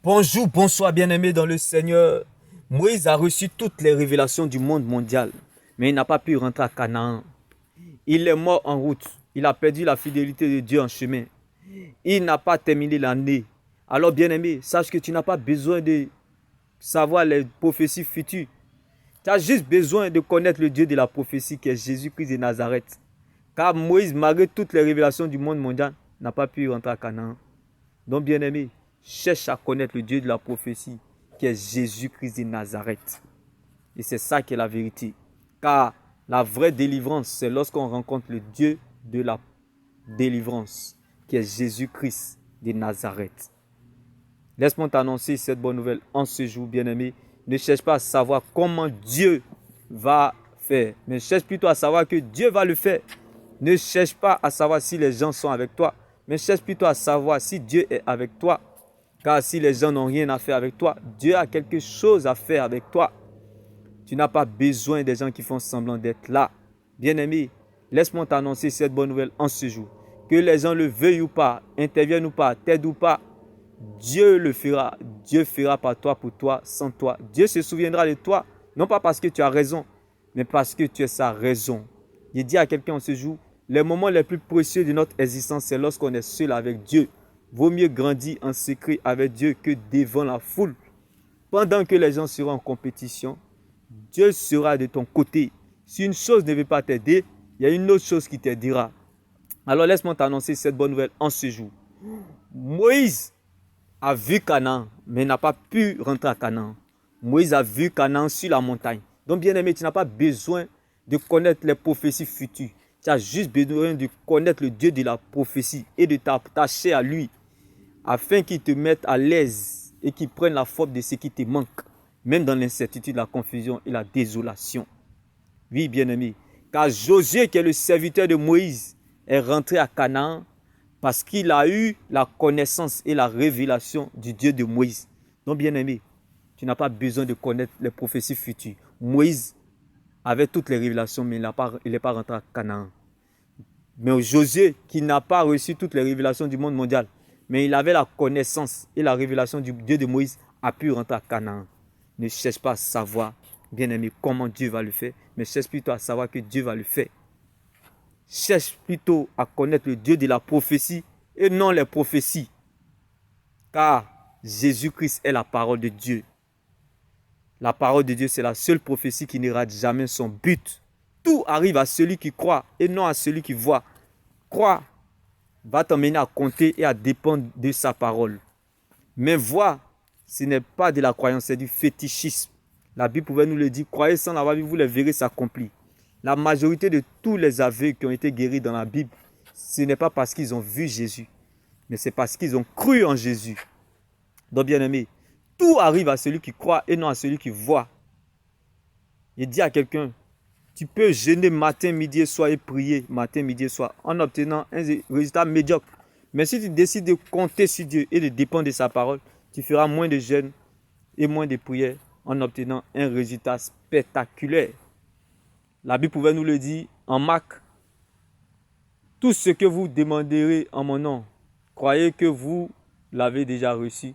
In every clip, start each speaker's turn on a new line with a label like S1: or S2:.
S1: Bonjour, bonsoir bien-aimés dans le Seigneur. Moïse a reçu toutes les révélations du monde mondial, mais il n'a pas pu rentrer à Canaan. Il est mort en route. Il a perdu la fidélité de Dieu en chemin. Il n'a pas terminé l'année. Alors bien-aimé, sache que tu n'as pas besoin de savoir les prophéties futures. Tu as juste besoin de connaître le Dieu de la prophétie qui est Jésus-Christ de Nazareth. Car Moïse, malgré toutes les révélations du monde mondial, n'a pas pu rentrer à Canaan. Donc bien-aimé, cherche à connaître le Dieu de la prophétie qui est Jésus-Christ de Nazareth. Et c'est ça qui est la vérité. Car la vraie délivrance, c'est lorsqu'on rencontre le Dieu de la délivrance qui est Jésus-Christ de Nazareth. Laisse-moi t'annoncer cette bonne nouvelle en ce jour, bien-aimé. Ne cherche pas à savoir comment Dieu va faire, mais cherche plutôt à savoir que Dieu va le faire. Ne cherche pas à savoir si les gens sont avec toi, mais cherche plutôt à savoir si Dieu est avec toi. Car si les gens n'ont rien à faire avec toi, Dieu a quelque chose à faire avec toi. Tu n'as pas besoin des gens qui font semblant d'être là. Bien-aimé, laisse-moi t'annoncer cette bonne nouvelle en ce jour. Que les gens le veuillent ou pas, interviennent ou pas, t'aident ou pas, Dieu le fera. Dieu fera par toi, pour toi, sans toi. Dieu se souviendra de toi, non pas parce que tu as raison, mais parce que tu es sa raison. Il dit à quelqu'un en ce jour, les moments les plus précieux de notre existence, c'est lorsqu'on est seul avec Dieu. Vaut mieux grandir en secret avec Dieu que devant la foule. Pendant que les gens seront en compétition, Dieu sera de ton côté. Si une chose ne veut pas t'aider, il y a une autre chose qui t'aidera. Alors laisse-moi t'annoncer cette bonne nouvelle en ce jour. Moïse a vu Canaan, mais n'a pas pu rentrer à Canaan. Moïse a vu Canaan sur la montagne. Donc bien aimé, tu n'as pas besoin de connaître les prophéties futures. Tu as juste besoin de connaître le Dieu de la prophétie et de t'attacher à lui, afin qu'il te mette à l'aise et qu'il prenne la forme de ce qui te manque, même dans l'incertitude, la confusion et la désolation. Oui, bien-aimé, car Josué, qui est le serviteur de Moïse, est rentré à Canaan parce qu'il a eu la connaissance et la révélation du Dieu de Moïse. Donc, bien-aimé, tu n'as pas besoin de connaître les prophéties futures. Moïse avait toutes les révélations, mais il n'est pas rentré à Canaan. Mais Josué, qui n'a pas reçu toutes les révélations du monde mondial, mais il avait la connaissance et la révélation du Dieu de Moïse, a pu rentrer à Canaan. Ne cherche pas à savoir, bien-aimé, comment Dieu va le faire, mais cherche plutôt à savoir que Dieu va le faire. Cherche plutôt à connaître le Dieu de la prophétie et non les prophéties. Car Jésus-Christ est la parole de Dieu. La parole de Dieu, c'est la seule prophétie qui ne rate jamais son but. Tout arrive à celui qui croit et non à celui qui voit. Croire va t'emmener à compter et à dépendre de sa parole. Mais voir, ce n'est pas de la croyance, c'est du fétichisme. La Bible pouvait nous le dire, croyez sans l'avoir vu, vous les verrez s'accomplir. La majorité de tous les aveugles qui ont été guéris dans la Bible, ce n'est pas parce qu'ils ont vu Jésus, mais c'est parce qu'ils ont cru en Jésus. Donc bien aimé, tout arrive à celui qui croit et non à celui qui voit. Il dit à quelqu'un, tu peux jeûner matin, midi et soir et prier matin, midi et soir en obtenant un résultat médiocre. Mais si tu décides de compter sur Dieu et de dépendre de sa parole, tu feras moins de jeûne et moins de prières en obtenant un résultat spectaculaire. La Bible pouvait nous le dire en Marc. Tout ce que vous demanderez en mon nom, croyez que vous l'avez déjà reçu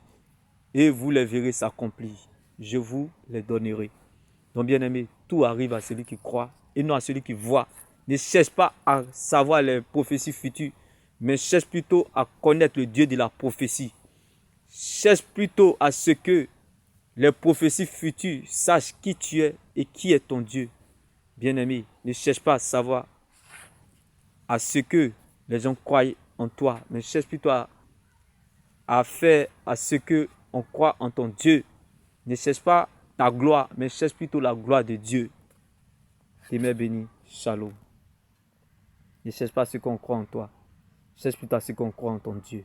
S1: et vous les verrez s'accomplir. Je vous les donnerai. Donc bien aimé, tout arrive à celui qui croit et non à celui qui voit. Ne cherche pas à savoir les prophéties futures, mais cherche plutôt à connaître le Dieu de la prophétie. Cherche plutôt à ce que les prophéties futures sachent qui tu es et qui est ton Dieu. Bien-aimé, ne cherche pas à savoir à ce que les gens croient en toi, mais cherche plutôt à faire à ce que on croit en ton Dieu. Ne cherche pas ta gloire, mais cherche plutôt la gloire de Dieu. Amen béni, shalom. Ne cherche pas à ce qu'on croit en toi, cherche plutôt à ce qu'on croit en ton Dieu.